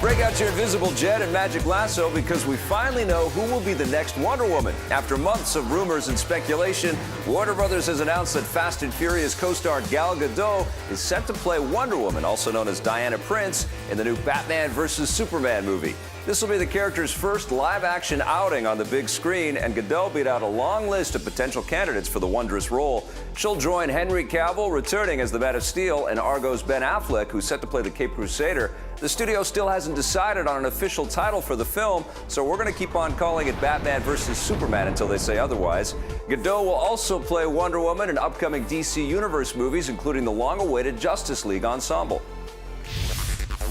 Break out your invisible jet and magic lasso because we finally know who will be the next Wonder Woman. After months of rumors and speculation, Warner Brothers has announced that Fast and Furious co-star Gal Gadot is set to play Wonder Woman, also known as Diana Prince, in the new Batman vs. Superman movie. This will be the character's first live-action outing on the big screen, and Gadot beat out a long list of potential candidates for the wondrous role. She'll join Henry Cavill, returning as the Man of Steel, and Argo's Ben Affleck, who's set to play the Cape Crusader. The studio still hasn't decided on an official title for the film, so we're going to keep on calling it Batman vs. Superman until they say otherwise. Gadot will also play Wonder Woman in upcoming DC Universe movies, including the long-awaited Justice League ensemble.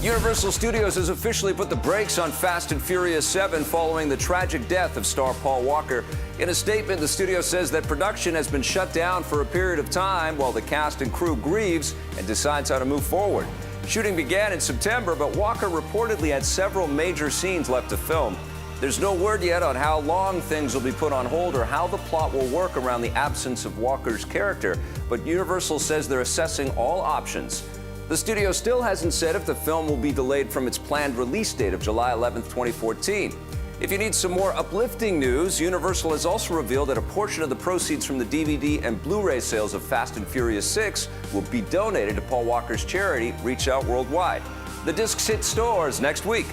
Universal Studios has officially put the brakes on Fast and Furious 7 following the tragic death of star Paul Walker. In a statement, the studio says that production has been shut down for a period of time while the cast and crew grieves and decides how to move forward. Shooting began in September, but Walker reportedly had several major scenes left to film. There's no word yet on how long things will be put on hold or how the plot will work around the absence of Walker's character, but Universal says they're assessing all options. The studio still hasn't said if the film will be delayed from its planned release date of July 11, 2014. If you need some more uplifting news, Universal has also revealed that a portion of the proceeds from the DVD and Blu-ray sales of Fast and Furious 6 will be donated to Paul Walker's charity, Reach Out Worldwide. The discs hit stores next week.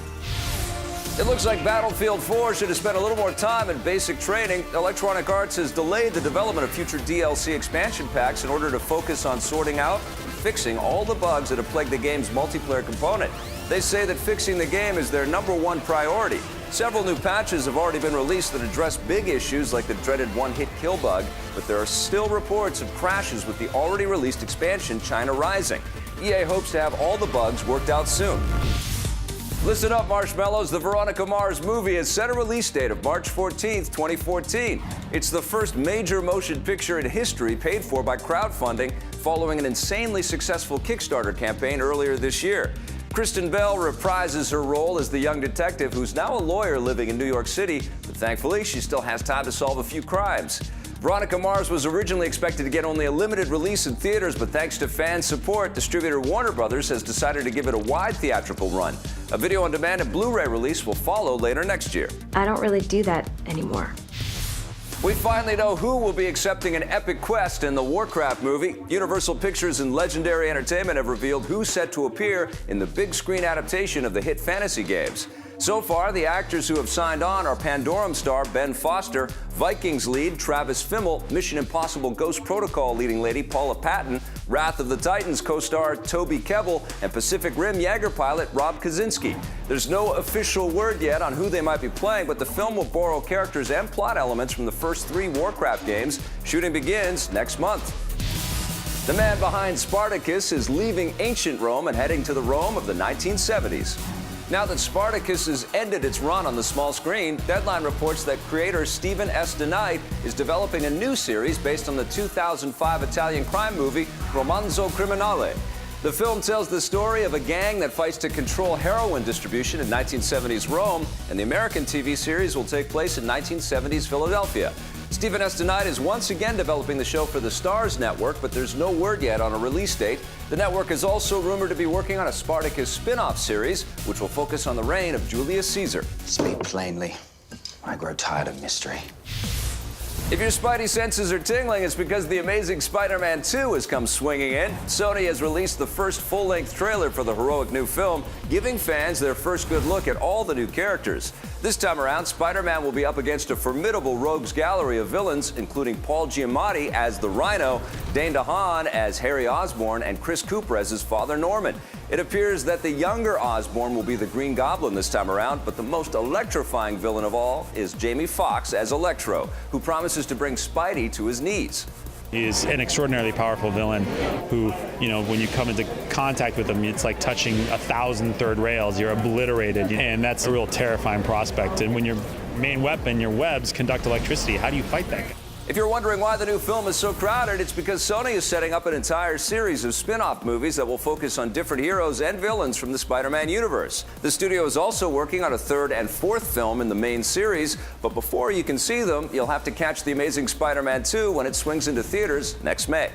It looks like Battlefield 4 should have spent a little more time in basic training. Electronic Arts has delayed the development of future DLC expansion packs in order to focus on sorting out and fixing all the bugs that have plagued the game's multiplayer component. They say that fixing the game is their #1 priority. Several new patches have already been released that address big issues like the dreaded one-hit kill bug, but there are still reports of crashes with the already released expansion China Rising. EA hopes to have all the bugs worked out soon. Listen up, Marshmallows. The Veronica Mars movie has set a release date of March 14th, 2014. It's the first major motion picture in history paid for by crowdfunding following an insanely successful Kickstarter campaign earlier this year. Kristen Bell reprises her role as the young detective who's now a lawyer living in New York City, but thankfully she still has time to solve a few crimes. Veronica Mars was originally expected to get only a limited release in theaters, but thanks to fan support, distributor Warner Brothers has decided to give it a wide theatrical run. A video-on-demand and Blu-ray release will follow later next year. I don't really do that anymore. We finally know who will be accepting an epic quest in the Warcraft movie. Universal Pictures and Legendary Entertainment have revealed who's set to appear in the big screen adaptation of the hit fantasy games. So far, the actors who have signed on are Pandorum star Ben Foster, Vikings lead Travis Fimmel, Mission Impossible Ghost Protocol leading lady Paula Patton, Wrath of the Titans co-star Toby Kebbell, and Pacific Rim Jaeger pilot Rob Kaczynski. There's no official word yet on who they might be playing, but the film will borrow characters and plot elements from the first 3 Warcraft games. Shooting begins next month. The man behind Spartacus is leaving ancient Rome and heading to the Rome of the 1970s. Now that Spartacus has ended its run on the small screen, Deadline reports that creator Stephen S. DeKnight is developing a new series based on the 2005 Italian crime movie Romanzo Criminale. The film tells the story of a gang that fights to control heroin distribution in 1970s Rome, and the American TV series will take place in 1970s Philadelphia. Stephen S. DeKnight is once again developing the show for the Starz network, but there's no word yet on a release date. The network is also rumored to be working on a Spartacus spin-off series, which will focus on the reign of Julius Caesar. Speak plainly. I grow tired of mystery. If your spidey senses are tingling, it's because The Amazing Spider-Man 2 has come swinging in. Sony has released the first full-length trailer for the heroic new film, giving fans their first good look at all the new characters. This time around, Spider-Man will be up against a formidable rogues gallery of villains, including Paul Giamatti as the Rhino, Dane DeHaan as Harry Osborn, and Chris Cooper as his father Norman. It appears that the younger Osborn will be the Green Goblin this time around, but the most electrifying villain of all is Jamie Foxx as Electro, who promises to bring Spidey to his knees. He is an extraordinarily powerful villain who, when you come into contact with him, it's like touching 1,000 third rails. You're obliterated, and that's a real terrifying prospect. And when your main weapon, your webs, conduct electricity, how do you fight that guy? If you're wondering why the new film is so crowded, it's because Sony is setting up an entire series of spin-off movies that will focus on different heroes and villains from the Spider-Man universe. The studio is also working on a 3rd and 4th film in the main series, but before you can see them, you'll have to catch The Amazing Spider-Man 2 when it swings into theaters next May.